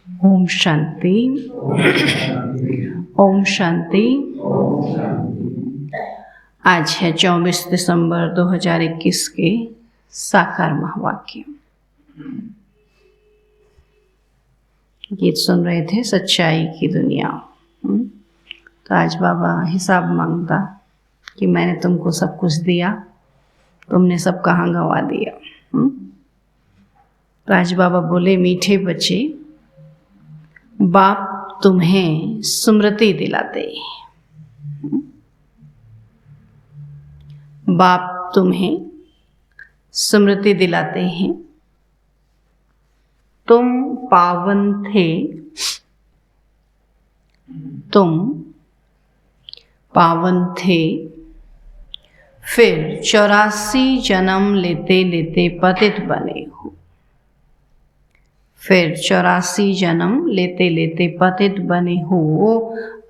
ओम शांति। ओम शांति। आज है 24 दिसंबर 2021 के साकार महावाक्य। गीत सुन रहे थे सच्चाई की दुनिया। तो आज बाबा हिसाब मांगता कि मैंने तुमको सब कुछ दिया, तुमने सब कहाँ गंवा दिया। तो आज बाबा बोले, मीठे बच्चे, बाप तुम्हें स्मृति दिलाते, बाप तुम्हें स्मृति दिलाते हैं। तुम पावन थे, तुम पावन थे, फिर 84 जन्म लेते लेते पतित बने हो। फिर 84 जन्म लेते लेते पतित बने हो,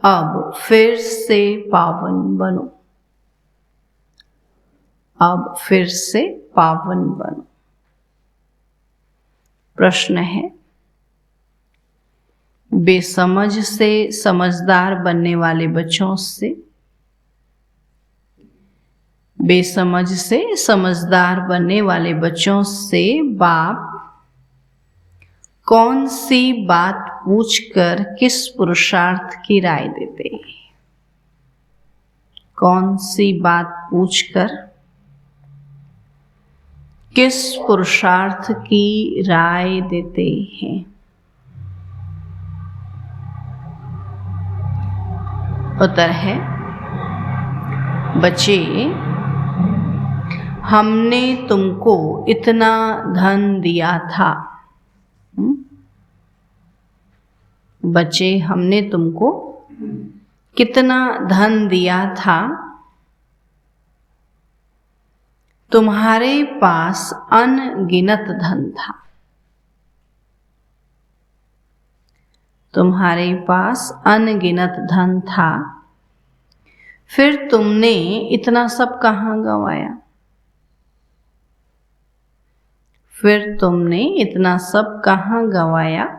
अब फिर से पावन बनो, अब फिर से पावन बनो। प्रश्न है, बेसमझ से समझदार बनने वाले बच्चों से, बेसमझ से समझदार बनने वाले बच्चों से बाप कौन सी बात पूछकर किस पुरुषार्थ की राय देते हैं? कौन सी बात पूछकर किस पुरुषार्थ की राय देते हैं? उत्तर है, बच्चे, हमने तुमको इतना धन दिया था। बच्चे, हमने तुमको कितना धन दिया था। तुम्हारे पास अनगिनत धन था, तुम्हारे पास अनगिनत धन था, फिर तुमने इतना सब कहाँ गंवाया? फिर तुमने इतना सब कहाँ गंवाया?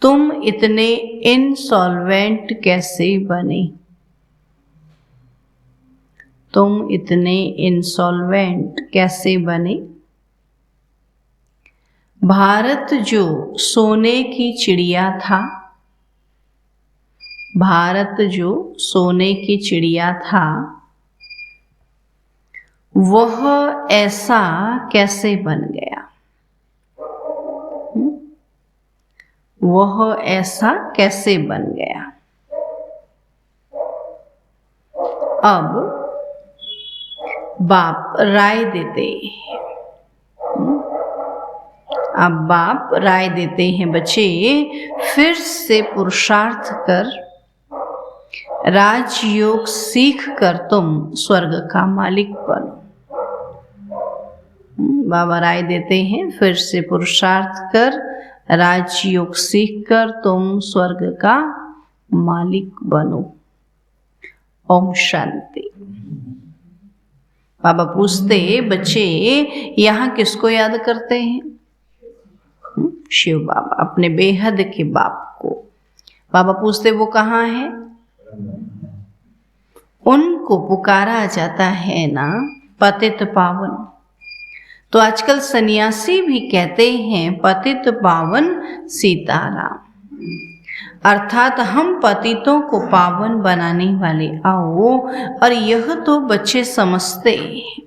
तुम इतने इंसॉल्वेंट कैसे बने? तुम इतने इंसॉल्वेंट कैसे बने? भारत जो सोने की चिड़िया था, भारत जो सोने की चिड़िया था, वह ऐसा कैसे बन गया? वह ऐसा कैसे बन गया? अब बाप राय देते हैं, अब बाप राय देते हैं, बच्चे, फिर से पुरुषार्थ कर, राजयोग सीख कर तुम स्वर्ग का मालिक बनो। बाबा राय देते हैं, फिर से पुरुषार्थ कर, राजयोग सीख कर तुम स्वर्ग का मालिक बनो। ओम शांति। बाबा पूछते, बच्चे, यहाँ किसको याद करते हैं? शिव बाबा, अपने बेहद के बाप को। बाबा पूछते, वो कहाँ है? उनको पुकारा जाता है ना पतित पावन। तो आजकल सन्यासी भी कहते हैं पतित पावन सीताराम, अर्थात हम पतितों को पावन बनाने वाले आओ। और यह तो बच्चे समझते हैं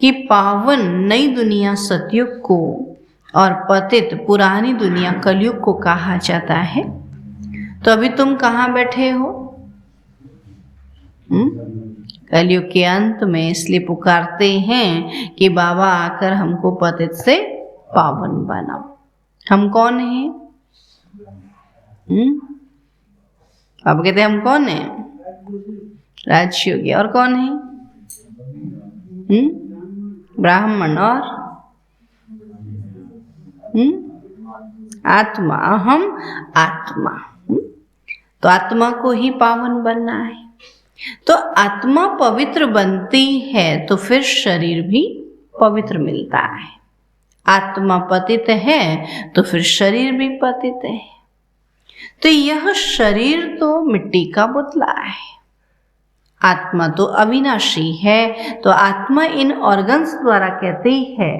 कि पावन नई दुनिया सतयुग को और पतित पुरानी दुनिया कलयुग को कहा जाता है। तो अभी तुम कहाँ बैठे हो? कलयुग के अंत में, इसलिए पुकारते हैं कि बाबा आकर हमको पतित से पावन बनाओ। हम कौन हैं? अब कहते हैं हम कौन हैं? राजयोगी। और कौन है? ब्राह्मण। और आत्मा। हम आत्मा। तो आत्मा को ही पावन बनना है। तो आत्मा पवित्र बनती है तो फिर शरीर भी पवित्र मिलता है। आत्मा पतित है तो फिर शरीर भी पतित है। तो यह शरीर तो मिट्टी का पुतला है, आत्मा तो अविनाशी है। तो आत्मा इन ऑर्गन्स द्वारा कहती है,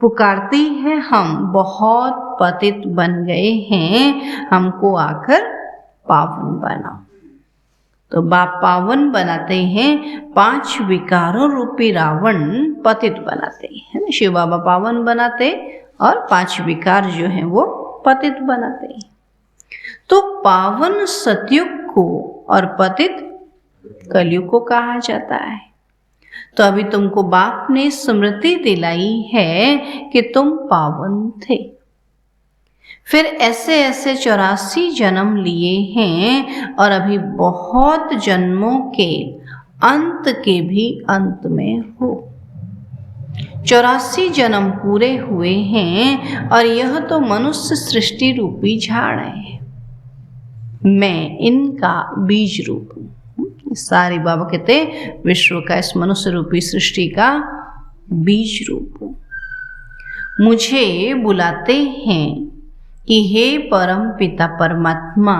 पुकारती है, हम बहुत पतित बन गए हैं, हमको आकर पावन बनाओ। तो बाप पावन बनाते हैं, 5 विकारों रूपी रावण पतित बनाते हैं। शिव बाबा पावन बनाते और 5 विकार जो हैं वो पतित बनाते हैं। तो पावन सतयुग को और पतित कलयुग को कहा जाता है। तो अभी तुमको बाप ने स्मृति दिलाई है कि तुम पावन थे, फिर ऐसे ऐसे 84 जन्म लिए हैं और अभी बहुत जन्मों के अंत के भी अंत में हो। 84 जन्म पूरे हुए हैं और यह तो मनुष्य सृष्टि रूपी झाड़ है, मैं इनका बीज रूप हूँ। सारी बाबा कहते विश्व का इस मनुष्य रूपी सृष्टि का बीज रूप हूँ। मुझे बुलाते हैं कि हे परम पिता परमात्मा,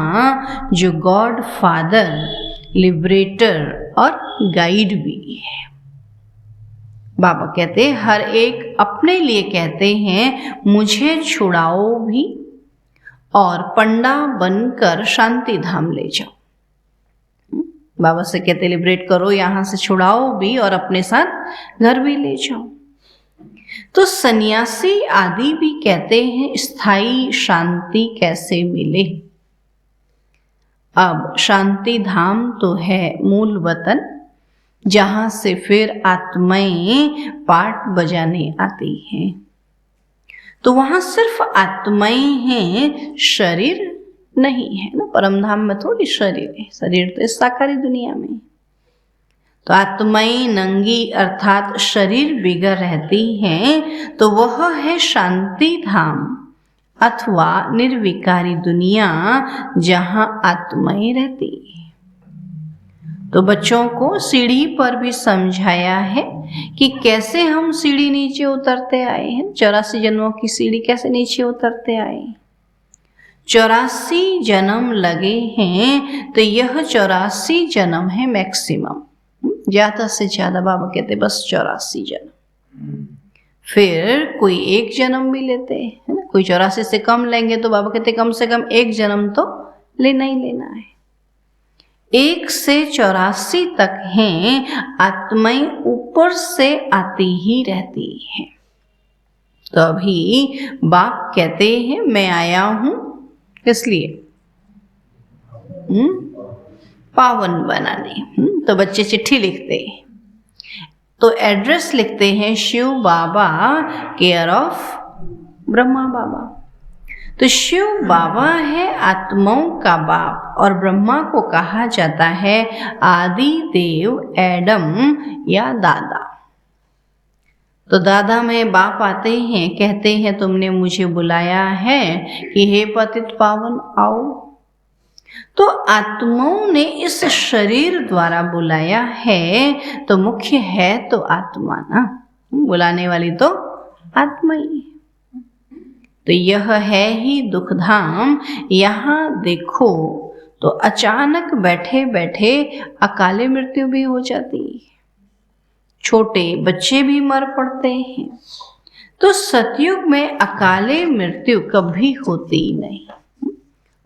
जो गॉड फादर, लिबरेटर और गाइड भी है। बाबा कहते हर एक अपने लिए कहते हैं, मुझे छुड़ाओ भी और पंडा बनकर शांति धाम ले जाओ। बाबा से कहते लिबरेट करो, यहाँ से छुड़ाओ भी और अपने साथ घर भी ले जाओ। तो सन्यासी आदि भी कहते हैं स्थायी शांति कैसे मिले। अब शांति धाम तो है मूल वतन, जहां से फिर आत्माएं पाठ बजाने आती हैं। तो वहां सिर्फ आत्माएं हैं, शरीर नहीं है ना। परम धाम में थोड़ी शरीर है, शरीर तो इस साकारी दुनिया में। तो आत्माएं नंगी अर्थात शरीर बिगर रहती हैं, तो वह है शांति धाम अथवा निर्विकारी दुनिया, जहां आत्माएं रहती हैं। तो बच्चों को सीढ़ी पर भी समझाया है कि कैसे हम सीढ़ी नीचे उतरते आए हैं। 84 जन्मों की सीढ़ी कैसे नीचे उतरते आए। 84 जन्म लगे हैं, तो यह 84 जन्म है मैक्सिमम। ज्यादा से ज्यादा बाबा कहते बस 84 जन्म। फिर कोई एक जन्म भी लेते हैं ना, कोई 84 से कम लेंगे तो बाबा कहते कम से कम एक जन्म तो लेना ही लेना है। 1 से 84 तक हैं, आत्माएं ऊपर से आती ही रहती हैं। तो अभी बाप कहते हैं मैं आया हूं, इसलिए पावन बनाने। तो बच्चे चिट्ठी लिखते हैं तो एड्रेस लिखते हैं शिव बाबा, केयर ऑफ ब्रह्मा बाबा। तो शिव बाबा है आत्माओं का बाप और ब्रह्मा को कहा जाता है आदि देव, एडम या दादा। तो दादा में बाप आते हैं, कहते हैं तुमने मुझे बुलाया है कि हे पतित पावन आओ। तो आत्माओं ने इस शरीर द्वारा बुलाया है, तो मुख्य है तो आत्मा ना, बुलाने वाली तो आत्मा ही। तो यह है ही दुख धाम। यहाँ देखो तो अचानक बैठे बैठे अकाले मृत्यु भी हो जाती है, छोटे बच्चे भी मर पड़ते हैं। तो सतयुग में अकाले मृत्यु कभी होती नहीं,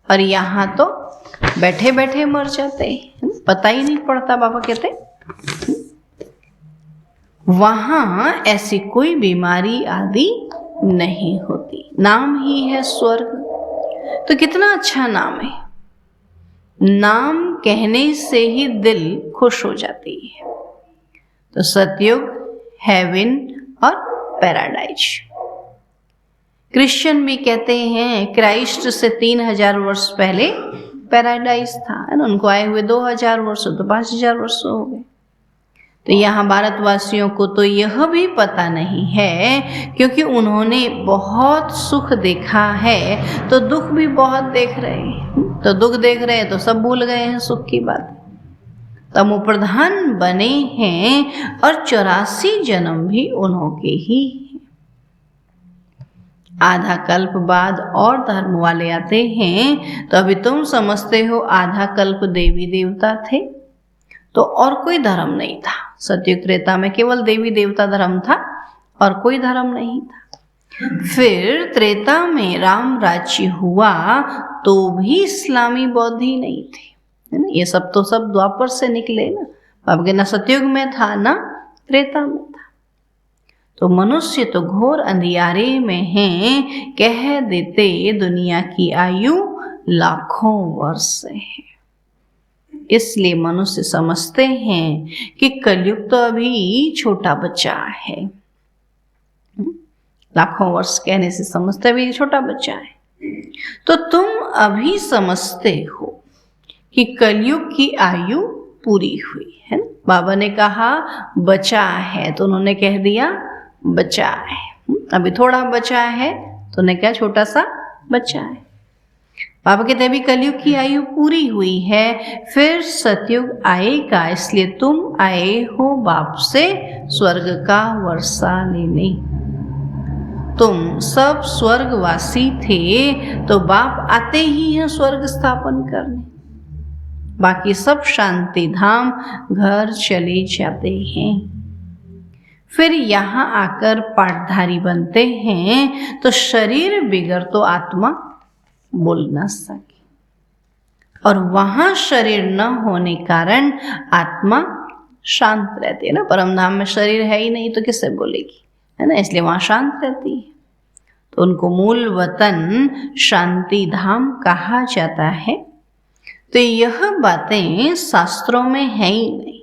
और यहाँ तो बैठे बैठे मर जाते हैं, पता ही नहीं पड़ता। बाबा कहते वहां ऐसी कोई बीमारी आदि नहीं होती, नाम ही है स्वर्ग। तो कितना अच्छा नाम है, नाम कहने से ही दिल खुश हो जाती है। तो सतयुग, हेवन और पैराडाइज। क्रिश्चियन भी कहते हैं क्राइस्ट से 3000 वर्ष पहले पैराडाइज था, है ना। उनको आए हुए 2000 वर्ष, तो 5000 वर्ष हो गए। तो यहाँ भारतवासियों को तो यह भी पता नहीं है, क्योंकि उन्होंने बहुत सुख देखा है, तो दुख भी बहुत देख रहे हैं। तो दुख देख रहे हैं तो सब भूल गए हैं सुख की बात। तमो प्रधान बने हैं और 84 जन्म भी उन्हों के ही हैं। आधा कल्प बाद और धर्म वाले आते हैं, तो अभी तुम समझते हो आधा कल्प देवी देवता थे, तो और कोई धर्म नहीं था। सतयुग त्रेता में केवल देवी देवता धर्म था और कोई धर्म नहीं था। फिर त्रेता में राम राज्य हुआ तो भी इस्लामी बौद्ध ही नहीं थे, है ना। ये सब तो सब द्वापर से निकले ना, अब के ना सतयुग में था ना त्रेता में था। तो मनुष्य तो घोर अंधियारे में हैं, कह देते दुनिया की आयु लाखों वर्ष है। इसलिए मनुष्य समझते हैं कि कलयुग तो अभी छोटा बच्चा है। लाखों वर्ष कहने से समझते भी छोटा बच्चा है। तो तुम अभी समझते हो कि कलयुग की आयु पूरी हुई है ना। बाबा ने कहा बचा है, तो उन्होंने कह दिया बचा है। अभी थोड़ा बचा है, तो उन्हें क्या छोटा सा बच्चा है। बाबा कहते अभी कलयुग की आयु पूरी हुई है, फिर सतयुग आएगा, इसलिए तुम आए हो बाप से स्वर्ग का वर्षा लेने। तुम सब स्वर्गवासी थे, तो बाप आते ही हैं स्वर्ग स्थापन करने। बाकी सब शांति धाम घर चले जाते हैं। फिर यहाँ आकर पाठधारी बनते हैं, तो शरीर बिगड़ तो आत्मा बोल न सके, और वहां शरीर न होने कारण आत्मा शांत रहती है ना। परमधाम में शरीर है ही नहीं तो किससे बोलेगी, है ना, इसलिए वहां शांत रहती है। तो उनको मूल वतन शांति धाम कहा जाता है। तो यह बातें शास्त्रों में है ही नहीं।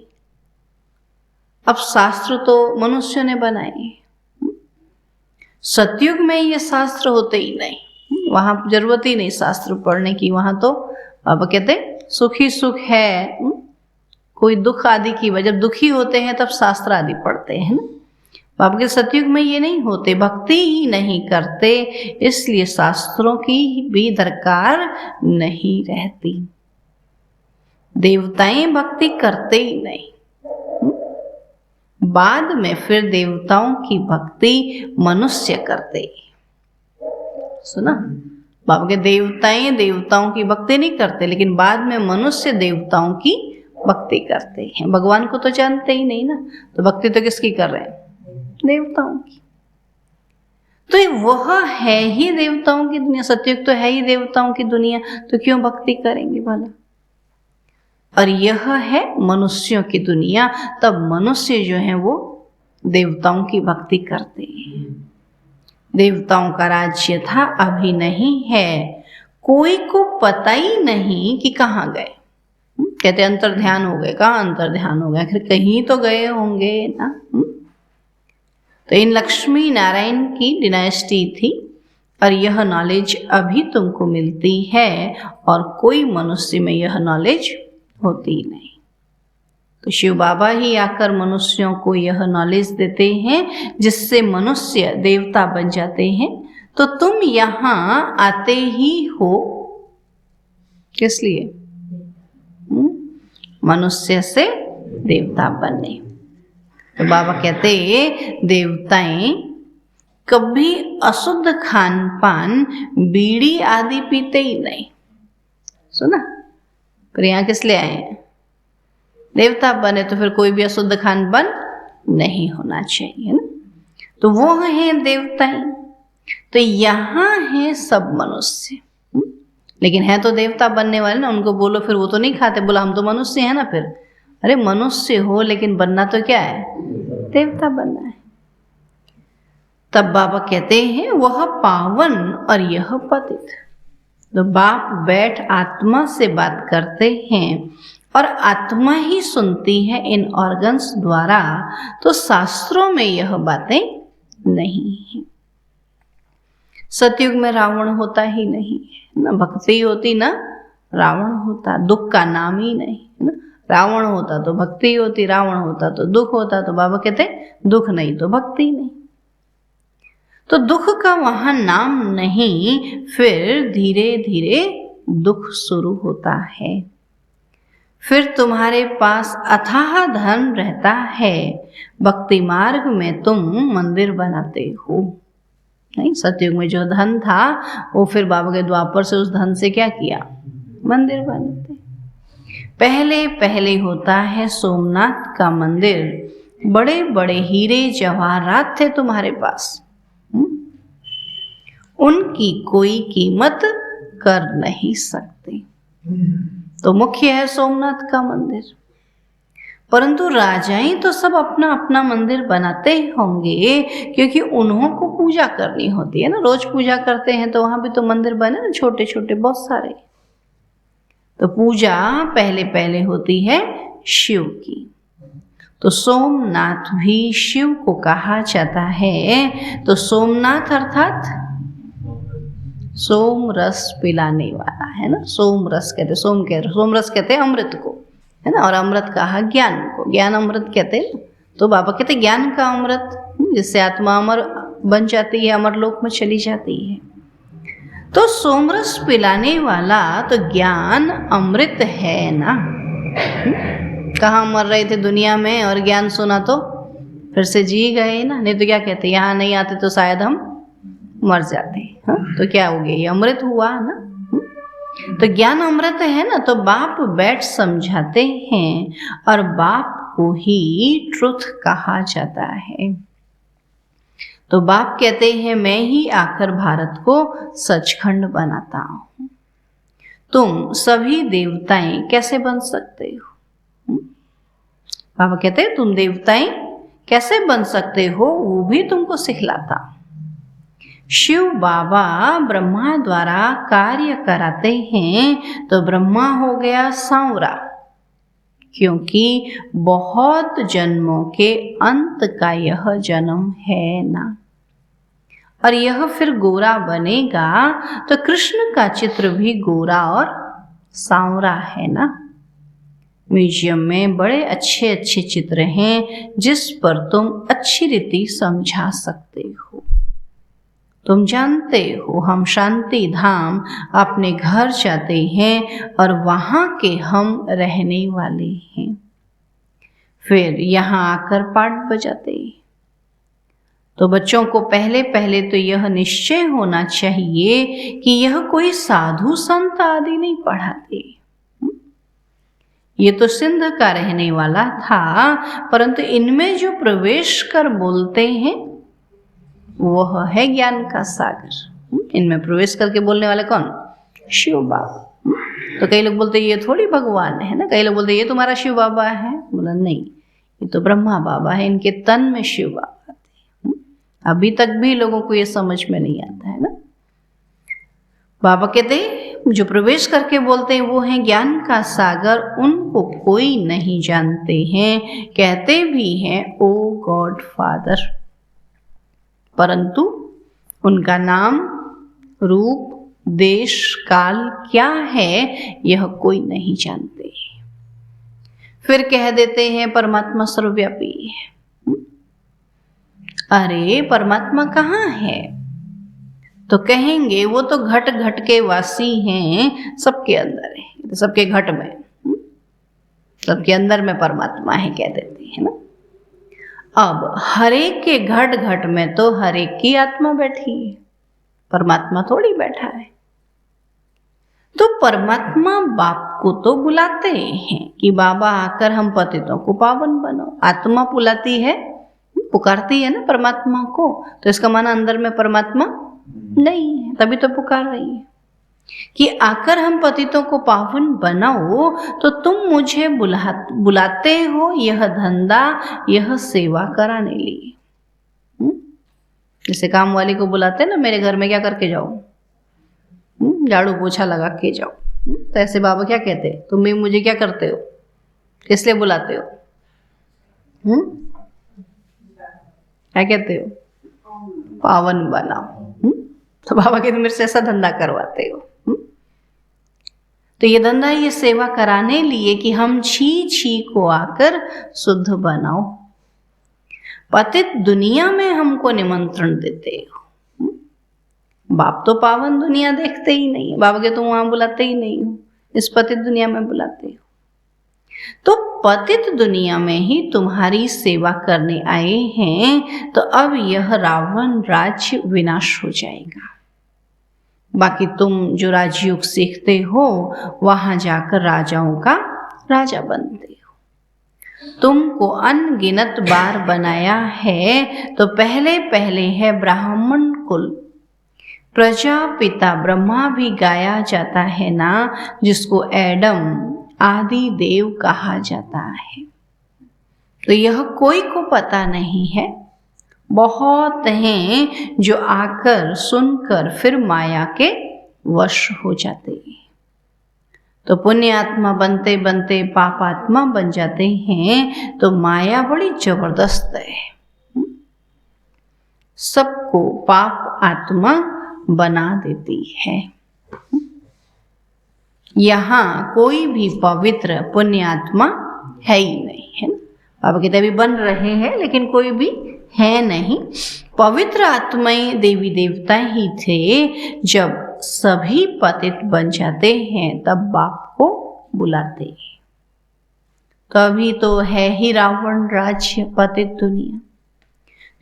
अब शास्त्र तो मनुष्य ने बनाए, सतयुग में ये शास्त्र होते ही नहीं, वहां जरूरत ही नहीं शास्त्र पढ़ने की। वहां तो अब कहते सुख ही सुख है, कोई दुख आदि की वजह, जब दुखी होते हैं तब शास्त्र आदि पढ़ते हैं ना। बाबा के सतयुग में ये नहीं होते, भक्ति ही नहीं करते, इसलिए शास्त्रों की भी दरकार नहीं रहती। देवताएं भक्ति करते ही नहीं, बाद में फिर देवताओं की भक्ति मनुष्य करते। सुना, बाबा के देवताएं देवताओं की भक्ति नहीं करते, लेकिन बाद में मनुष्य देवताओं की भक्ति करते हैं। भगवान को तो जानते ही नहीं ना, तो भक्ति तो किसकी कर रहे हैं, देवताओं की। तो वह है ही देवताओं की दुनिया, सतयुग तो है ही देवताओं की दुनिया, तो क्यों भक्ति करेंगे भला। और यह है मनुष्यों की दुनिया, तब मनुष्य जो है वो देवताओं की भक्ति करते हैं। देवताओं का राज्य था, अभी नहीं है। कोई को पता ही नहीं कि कहाँ गए। कहते अंतर ध्यान हो गए, कहाँ अंतर ध्यान हो गए, आखिर कहीं तो गए होंगे ना। तो इन लक्ष्मी नारायण की डिनाइस्टी थी, और यह नॉलेज अभी तुमको मिलती है, और कोई मनुष्य में यह नॉलेज होती नहीं। तो शिव बाबा ही आकर मनुष्यों को यह नॉलेज देते हैं, जिससे मनुष्य देवता बन जाते हैं। तो तुम यहाँ आते ही हो किस लिए, मनुष्य से देवता बनने। तो बाबा कहते देवताएं कभी अशुद्ध खान पान बीड़ी आदि पीते ही नहीं। सुना, पर यहाँ किस लिए आए हैं, देवता बने, तो फिर कोई भी अशुद्ध खान पान नहीं होना चाहिए ना। तो वो हैं देवताएं। तो यहाँ है सब मनुष्य, लेकिन है तो देवता बनने वाले ना। उनको बोलो फिर वो तो नहीं खाते, बोला हम तो मनुष्य हैं ना। फिर अरे मनुष्य हो, लेकिन बनना तो क्या है, देवता बनना है। तब बाबा कहते हैं वह पावन और यह पतित। तो बाप बैठ आत्मा से बात करते हैं, और आत्मा ही सुनती है इन ऑर्गन्स द्वारा। तो शास्त्रों में यह बातें नहीं है। सतयुग में रावण होता ही नहीं है ना, भक्ति होती ना रावण होता, दुख का नाम ही नहीं है ना। रावण होता तो भक्ति होती, रावण होता तो दुख होता। तो बाबा कहते दुख नहीं तो भक्ति नहीं। तो दुख का वहां नाम नहीं, फिर धीरे धीरे दुख शुरू होता है। फिर तुम्हारे पास अथाह धन रहता है, भक्ति मार्ग में तुम मंदिर बनाते हो। नहीं, सतयुग में जो धन था वो फिर बाबा के द्वापर से उस धन से क्या किया, मंदिर बनाते। पहले पहले होता है सोमनाथ का मंदिर, बड़े बड़े हीरे जवाहरात थे तुम्हारे पास, उनकी कोई कीमत कर नहीं सकते। तो मुख्य है सोमनाथ का मंदिर। परंतु राजाएं तो सब अपना अपना मंदिर बनाते होंगे, क्योंकि उन्हों को पूजा करनी होती है ना, रोज पूजा करते हैं, तो वहां भी तो मंदिर बने ना, छोटे छोटे बहुत सारे। तो पूजा पहले पहले होती है शिव की। तो सोमनाथ भी शिव को कहा जाता है। तो सोमनाथ अर्थात सोम रस पिलाने वाला है ना, सोम रस कहते, सोम रस कहते हैं अमृत को, है ना, और अमृत कहा ज्ञान को, ज्ञान अमृत कहते हैं। तो बाबा कहते ज्ञान का अमृत, जिससे आत्मा अमर बन जाती है, अमर लोक में चली जाती है। तो सोमरस पिलाने वाला तो ज्ञान अमृत है ना। कहाँ मर रहे थे दुनिया में और ज्ञान सुना तो फिर से जी गए ना, नहीं तो क्या कहते, यहाँ नहीं आते तो शायद हम मर जाते। हाँ, तो क्या हो गया, ये अमृत हुआ ना। तो ज्ञान अमृत है ना। तो बाप बैठ समझाते हैं, और बाप को ही ट्रुथ कहा जाता है। तो बाप कहते हैं मैं ही आकर भारत को सचखंड बनाता हूं। तुम सभी देवताएं कैसे बन सकते हो? बाबा कहते हैं तुम देवताएं कैसे बन सकते हो, वो भी तुमको सिखलाता। शिव बाबा ब्रह्मा द्वारा कार्य कराते हैं। तो ब्रह्मा हो गया सांवरा, क्योंकि बहुत जन्मों के अंत का यह जन्म है ना। और यह फिर गोरा बनेगा, तो कृष्ण का चित्र भी गोरा और सांवरा है ना। म्यूजियम में बड़े अच्छे अच्छे चित्र हैं, जिस पर तुम अच्छी रीति समझा सकते हो। तुम जानते हो हम शांति धाम अपने घर जाते हैं, और वहाँ के हम रहने वाले हैं। फिर यहाँ आकर पाठ बजाते हैं। तो बच्चों को पहले पहले तो यह निश्चय होना चाहिए कि यह कोई साधु संत आदि नहीं पढ़ाते। ये तो सिंध का रहने वाला था, परंतु इनमें जो प्रवेश कर बोलते हैं वह है ज्ञान का सागर। इनमें प्रवेश करके बोलने वाले कौन? शिव बाबा। तो कई लोग बोलते ये थोड़ी भगवान है ना, कई लोग बोलते ये तुम्हारा शिव बाबा है। बोला नहीं, ये तो ब्रह्मा बाबा है, इनके तन में शिव बाबा थे। अभी तक भी लोगों को ये समझ में नहीं आता है ना। बाबा कहते जो प्रवेश करके बोलते हैं वो है ज्ञान का सागर, उनको कोई नहीं जानते हैं। कहते भी हैं ओ गॉड फादर, परंतु उनका नाम, रूप, देश, काल क्या है यह कोई नहीं जानते। फिर कह देते हैं परमात्मा सर्वव्यापी है। अरे परमात्मा कहाँ है? तो कहेंगे वो तो घट घट के वासी हैं, सबके अंदर है, सबके घट में, सबके अंदर में परमात्मा है कह देते हैं ना। अब हरेक के घट घट में तो हरेक की आत्मा बैठी है, परमात्मा थोड़ी बैठा है। तो परमात्मा बाप को तो बुलाते हैं कि बाबा आकर हम पतितों को पावन बनो। आत्मा बुलाती है, पुकारती है ना परमात्मा को, तो इसका माना अंदर में परमात्मा नहीं है, तभी तो पुकार रही है कि आकर हम पतितों को पावन बनाओ। तो तुम मुझे बुलाते हो यह धंधा, यह सेवा कराने लिए। जैसे काम वाली को बुलाते हैं ना, मेरे घर में क्या करके जाओ, झाड़ू पोछा लगा के जाओ। तो ऐसे बाबा क्या कहते हैं, तुम भी मुझे क्या करते हो, इसलिए बुलाते हो? क्या कहते हो? पावन बनाओ। तो बाबा कहते मेरे से ऐसा धंधा करवाते हो। तो ये धंधा, ये सेवा कराने लिए कि हम छी छी को आकर शुद्ध बनाओ। पतित दुनिया में हमको निमंत्रण देते हो। बाप तो पावन दुनिया देखते ही नहीं है, बाबा के तो वहां बुलाते ही नहीं हो, इस पतित दुनिया में बुलाते हो। तो पतित दुनिया में ही तुम्हारी सेवा करने आए हैं, तो अब यह रावण राज्य विनाश हो जाएगा। बाकी तुम जो राजयोग सीखते हो वहां जाकर राजाओं का राजा बनते हो। तुमको अनगिनत बार बनाया है, तो पहले पहले है ब्राह्मण कुल। प्रजापिता ब्रह्मा भी गाया जाता है ना, जिसको एडम आदि देव कहा जाता है। तो यह कोई को पता नहीं है। बहुत हैं जो आकर सुनकर फिर माया के वश हो जाते हैं। तो पुण्य आत्मा बनते बनते पाप आत्मा बन जाते हैं। तो माया बड़ी जबरदस्त है, सबको पाप आत्मा बना देती है। यहाँ कोई भी पवित्र पुण्य आत्मा है ही नहीं, है ना। बाबा कहते अभी बन रहे हैं लेकिन कोई भी है नहीं। पवित्र आत्माएं देवी देवता ही थे। जब सभी पतित बन जाते हैं तब बाप को बुलाते हैं। तो अभी तो है ही रावण राज्य, पतित दुनिया।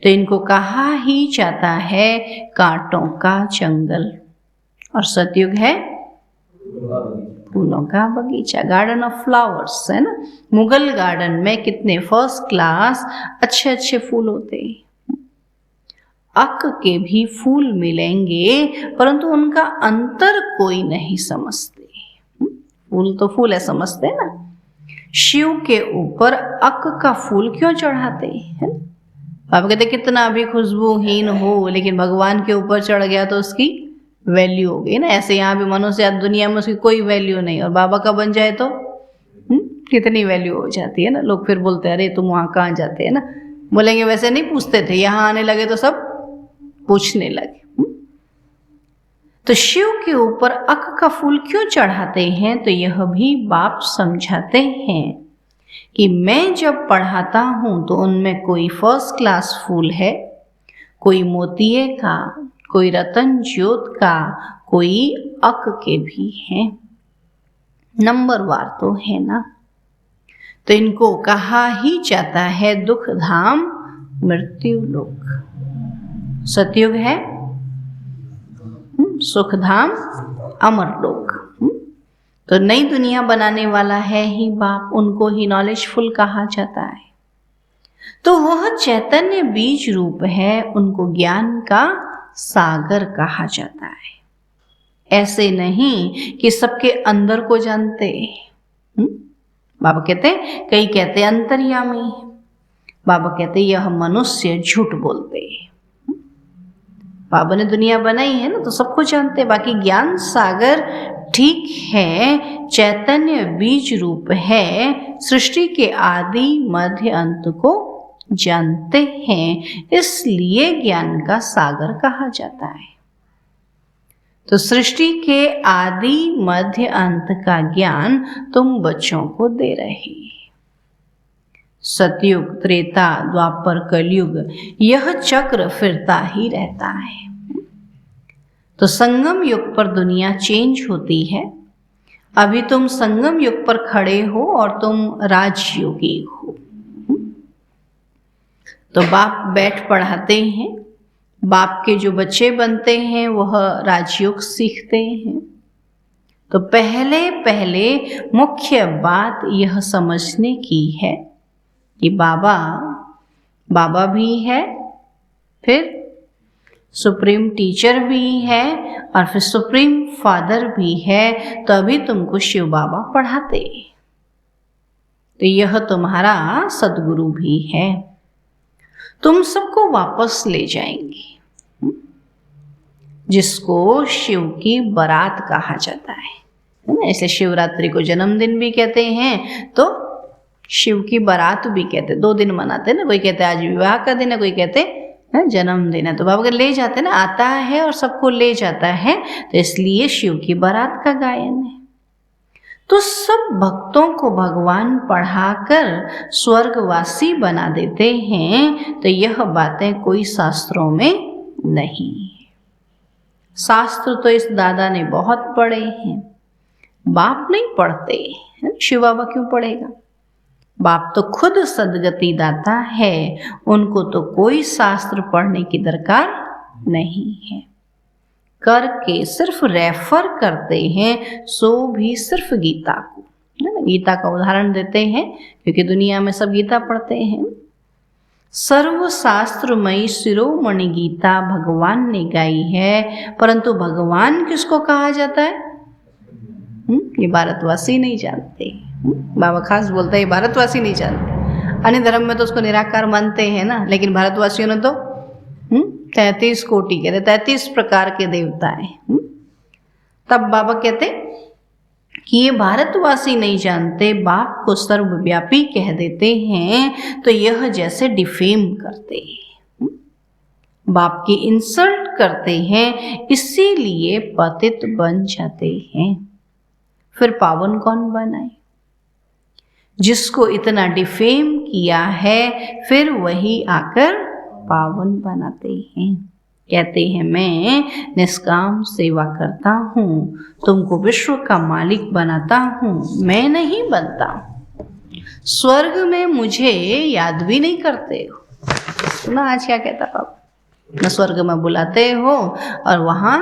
तो इनको कहा ही जाता है कांटों का जंगल, और सतयुग है फूलों का बगीचा, गार्डन ऑफ फ्लावर्स, है ना। मुगल गार्डन में कितने फर्स्ट क्लास अच्छे अच्छे फूल होते हैं। अक के भी फूल मिलेंगे, परंतु उनका अंतर कोई नहीं समझते। फूल तो फूल है समझते ना। शिव के ऊपर अक का फूल क्यों चढ़ाते हैं? आप कहते कितना भी खुशबूहीन हो, लेकिन भगवान के ऊपर चढ़ गया तो उसकी वैल्यू हो गई ना। ऐसे यहाँ भी मनुष्य दुनिया में उसकी कोई वैल्यू नहीं, और बाबा का बन जाए तो कितनी वैल्यू हो जाती है ना। लोग फिर बोलते हैं अरे तुम वहाँ कहाँ जाते हैं ना। बोलेंगे वैसे नहीं पूछते थे, यहाँ आने लगे तो सब पूछने लगे। तो शिव के ऊपर अक का फूल क्यों चढ़ाते हैं? तो यह भी बाप समझाते हैं कि मैं जब पढ़ाता हूँ तो उनमें कोई फर्स्ट क्लास फूल है, कोई मोतिये का, कोई रतन ज्योत का, कोई अक के भी हैं। नंबरवार तो है ना। तो इनको कहा ही जाता है दुख धाम मृत्यु लोक। सतयुग है सुख धाम अमर लोक। तो नई दुनिया बनाने वाला है ही बाप, उनको ही नॉलेजफुल कहा जाता है। तो वह चैतन्य बीज रूप है, उनको ज्ञान का सागर कहा जाता है। ऐसे नहीं कि सबके अंदर को जानते। बाबा कहते कई कहते अंतर्यामी, बाबा कहते यह मनुष्य झूठ बोलते। बाबा ने दुनिया बनाई है ना, तो सबको जानते। बाकी ज्ञान सागर ठीक है, चैतन्य बीज रूप है, सृष्टि के आदि मध्य अंत को जानते हैं, इसलिए ज्ञान का सागर कहा जाता है। तो सृष्टि के आदि मध्य अंत का ज्ञान तुम बच्चों को दे रहे हैं। सतयुग, त्रेता, द्वापर, कलयुग, यह चक्र फिरता ही रहता है। तो संगम युग पर दुनिया चेंज होती है। अभी तुम संगम युग पर खड़े हो और तुम राजयोगी हो। तो बाप बैठ पढ़ाते हैं, बाप के जो बच्चे बनते हैं वह राजयोग सीखते हैं। तो पहले पहले मुख्य बात यह समझने की है कि बाबा भी है, फिर सुप्रीम टीचर भी है, और फिर सुप्रीम फादर भी है। तो अभी तुमको शिव बाबा पढ़ाते। तो यह तुम्हारा सदगुरु भी है। तुम सबको वापस ले जाएंगे, जिसको शिव की बारात कहा जाता है ना। ऐसे शिवरात्रि को जन्मदिन भी कहते हैं, तो शिव की बारात भी कहते। 2 दिन मनाते हैं ना। कोई कहते हैं आज विवाह का दिन है, कोई कहते हैं जन्मदिन है। तो बाबा ले जाते हैं ना, आता है और सबको ले जाता है, तो इसलिए शिव की बारात का गायन है। तो सब भक्तों को भगवान पढ़ाकर स्वर्गवासी बना देते हैं। तो यह बातें कोई शास्त्रों में नहीं। शास्त्र तो इस दादा ने बहुत पढ़े हैं, बाप नहीं पढ़ते। शिव बाबा क्यों पढ़ेगा? बाप तो खुद सदगति दाता है, उनको तो कोई शास्त्र पढ़ने की दरकार नहीं है। करके सिर्फ रेफर करते हैं, सो भी सिर्फ गीता को, है ना। गीता का उदाहरण देते हैं क्योंकि दुनिया में सब गीता पढ़ते हैं। सर्वशास्त्रमयी शिरोमणि गीता भगवान ने गाई है, परंतु भगवान किसको कहा जाता है? ये भारतवासी नहीं जानते। बाबा खास बोलते हैं भारतवासी नहीं जानते। अन्य धर्म में तो उसको निराकार मानते हैं ना, लेकिन भारतवासियों ने तो 33 कोटि कहते, 33 प्रकार के देवता हैं। तब बाबा कहते कि ये भारतवासी नहीं जानते, बाप को सर्वव्यापी कह देते हैं, तो यह जैसे डिफेम करते हैं, बाप की इंसल्ट करते हैं, इसीलिए पतित बन जाते हैं। फिर पावन कौन बनाए? जिसको इतना डिफेम किया है, फिर वही आकर पावन बनाते हैं। कहते हैं मैं निष्काम सेवा करता हूँ, तुमको विश्व का मालिक बनाता हूँ, मैं नहीं बनता। स्वर्ग में मुझे याद भी नहीं करते हो। सुना आज क्या कहता पापा? न स्वर्ग में बुलाते हो और वहाँ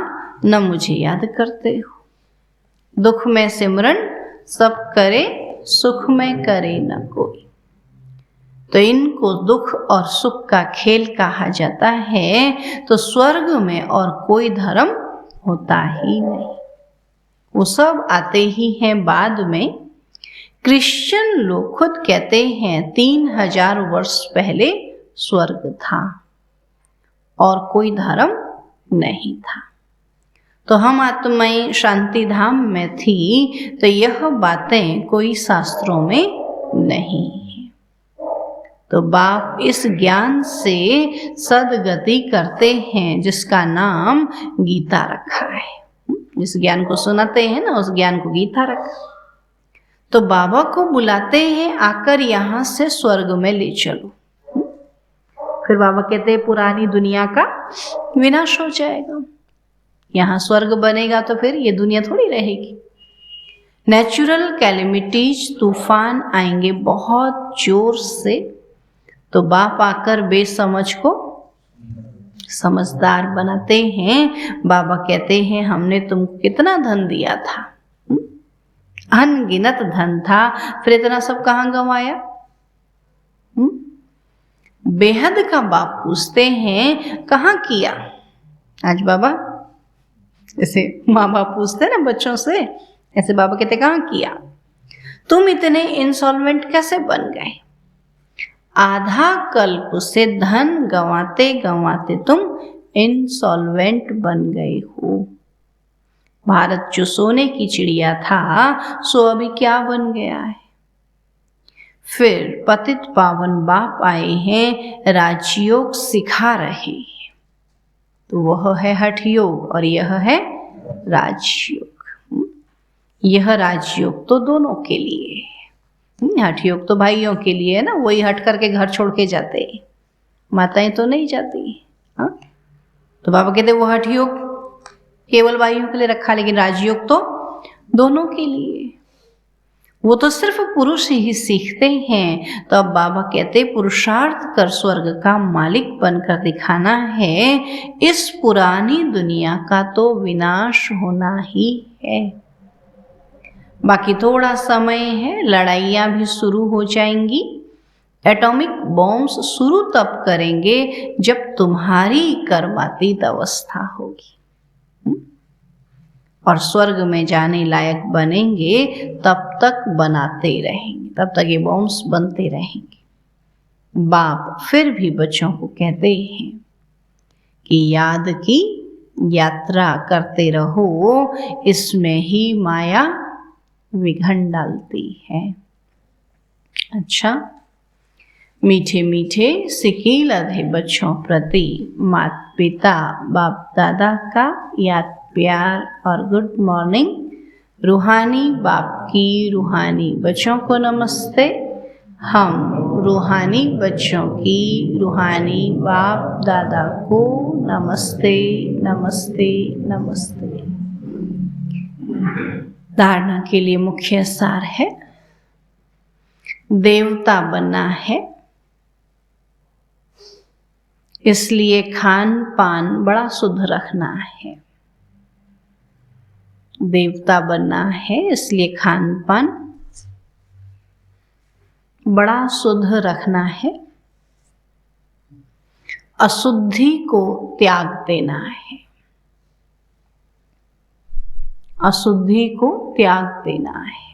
न मुझे याद करते हो। दुख में सिमरन सब करे, सुख में करे न कोई। तो इनको दुख और सुख का खेल कहा जाता है। तो स्वर्ग में और कोई धर्म होता ही नहीं, वो सब आते ही हैं बाद में। क्रिश्चियन लोग खुद कहते हैं 3000 वर्ष पहले स्वर्ग था और कोई धर्म नहीं था। तो हम आत्माएं शांति धाम में थी, तो यह बातें कोई शास्त्रों में नहीं है। तो बाप इस ज्ञान से सदगति करते हैं, जिसका नाम गीता रखा है। जिस ज्ञान को सुनाते हैं ना, उस ज्ञान को गीता रखा। तो बाबा को बुलाते हैं, आकर यहाँ से स्वर्ग में ले चलो। फिर बाबा कहते हैं पुरानी दुनिया का विनाश हो जाएगा, यहाँ स्वर्ग बनेगा, तो फिर ये दुनिया थोड़ी रहेगी। नेचुरल कैलेमिटीज, तूफान आएंगे बहुत जोर से, तो बाप आकर बेसमझ को समझदार बनाते हैं। बाबा कहते हैं हमने तुमको कितना धन दिया था, अनगिनत धन था, फिर इतना सब कहाँ गंवाया? बेहद का बाप पूछते हैं कहाँ किया? आज बाबा जैसे माँ बाप पूछते हैं ना बच्चों से, ऐसे बाबा कहते कहाँ किया? तुम इतने इंसॉल्वेंट कैसे बन गए? आधा कल्प से धन गंवाते गंवाते तुम इंसॉल्वेंट बन गए हो। भारत जो सोने की चिड़िया था, सो अभी क्या बन गया है? फिर पतित पावन बाप आए हैं, राजयोग सिखा रहे हैं। तो वह है हठ योग और यह है राजयोग। यह राजयोग तो दोनों के लिए है। हठ योग तो भाइयों के लिए है ना, वही हट करके घर छोड़ के जाते हैं, माताएं तो नहीं जाती। हाँ, तो बाबा कहते वो हठ योग केवल भाइयों के लिए रखा, लेकिन राजयोग तो दोनों के लिए। वो तो सिर्फ पुरुष ही सीखते हैं। तो अब बाबा कहते पुरुषार्थ कर स्वर्ग का मालिक बनकर दिखाना है। इस पुरानी दुनिया का तो विनाश होना ही है। बाकी थोड़ा समय है, लड़ाइयाँ भी शुरू हो जाएंगी। एटॉमिक बॉम्ब्स शुरू तब करेंगे जब तुम्हारी कर्मातीत अवस्था होगी, और स्वर्ग में जाने लायक बनेंगे, तब तक बनाते रहेंगे, तब तक ये बॉम्ब्स बनते रहेंगे। बाप फिर भी बच्चों को कहते हैं कि याद की यात्रा करते रहो, इसमें ही माया विघन डालती है। अच्छा, मीठे मीठे सिकील अधे बच्चों प्रति माता पिता बाप दादा का याद प्यार और गुड मॉर्निंग। रूहानी बाप की रूहानी बच्चों को नमस्ते। हम रूहानी बच्चों की रूहानी बाप दादा को नमस्ते नमस्ते नमस्ते। धारणा के लिए मुख्य सार है, देवता बनना है, इसलिए खान पान बड़ा शुद्ध रखना है। देवता बनना है इसलिए खान पान बड़ा शुद्ध रखना है। अशुद्धि को त्याग देना है, अशुद्धि को त्याग देना है।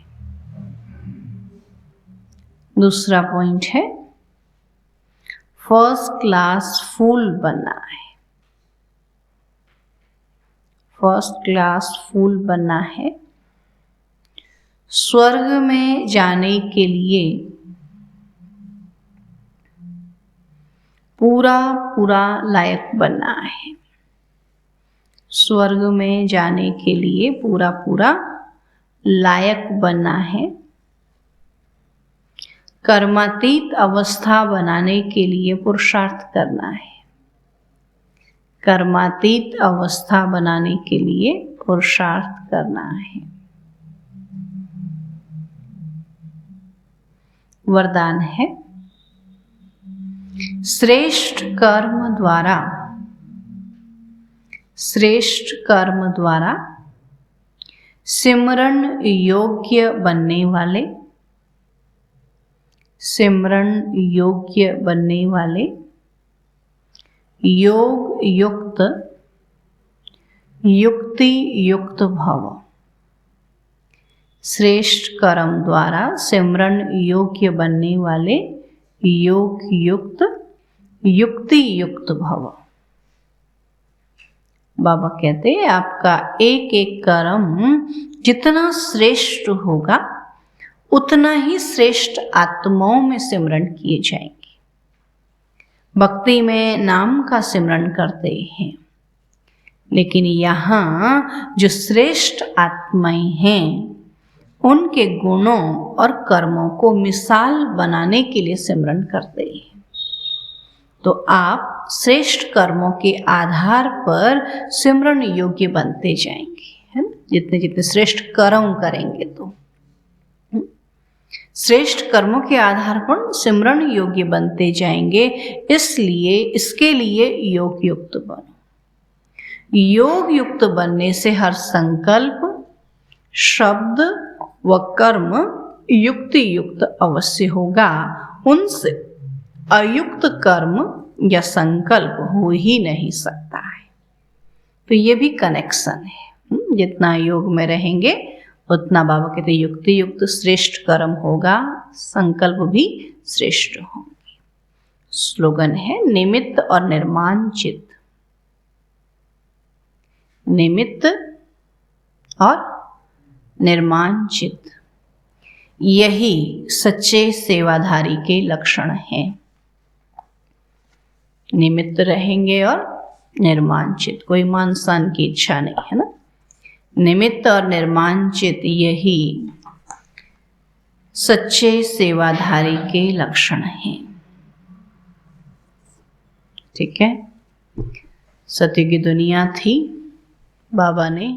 दूसरा पॉइंट है फर्स्ट क्लास फूल बनना है। फर्स्ट क्लास फूल बनना है। स्वर्ग में जाने के लिए पूरा पूरा लायक बनना है। स्वर्ग में जाने के लिए पूरा पूरा लायक बनना है। कर्मातीत अवस्था बनाने के लिए पुरुषार्थ करना है। कर्मातीत अवस्था बनाने के लिए पुरुषार्थ करना है। वरदान है श्रेष्ठ कर्म द्वारा, श्रेष्ठ कर्म द्वारा सिमरण योग्य बनने वाले, सिमरण योग्य बनने वाले योग युक्त युक्ति युक्त भव। श्रेष्ठ कर्म द्वारा सिमरण योग्य बनने वाले योग युक्त युक्ति युक्त भव। बाबा कहते हैं आपका एक एक कर्म जितना श्रेष्ठ होगा उतना ही श्रेष्ठ आत्माओं में सिमरण किए जाएंगे। भक्ति में नाम का सिमरण करते हैं, लेकिन यहाँ जो श्रेष्ठ आत्माएं हैं उनके गुणों और कर्मों को मिसाल बनाने के लिए सिमरण करते हैं। तो आप श्रेष्ठ कर्मों के आधार पर सिमरण योग्य बनते जाएंगे, है ना। जितने जितने श्रेष्ठ कर्म करेंगे तो श्रेष्ठ कर्मों के आधार पर सिमरण योग्य बनते जाएंगे। इसलिए इसके लिए योग युक्त बनो। योग युक्त बनने से हर संकल्प, शब्द व कर्म युक्ति युक्त अवश्य होगा। उनसे अयुक्त कर्म या संकल्प हो ही नहीं सकता है। तो ये भी कनेक्शन है। जितना योग में रहेंगे उतना बाबा कहते युक्ति युक्त श्रेष्ठ कर्म होगा, संकल्प भी श्रेष्ठ होंगे। स्लोगन है निमित्त और निर्माण चित्त। निमित्त और निर्माण चित्त, यही सच्चे सेवाधारी के लक्षण हैं। निमित्त रहेंगे और निर्माण चित्त, कोई मान सान की इच्छा नहीं, है ना। निमित्त और निर्माण चित्त यही सच्चे सेवाधारी के लक्षण हैं। ठीक है। सत्य की दुनिया थी, बाबा ने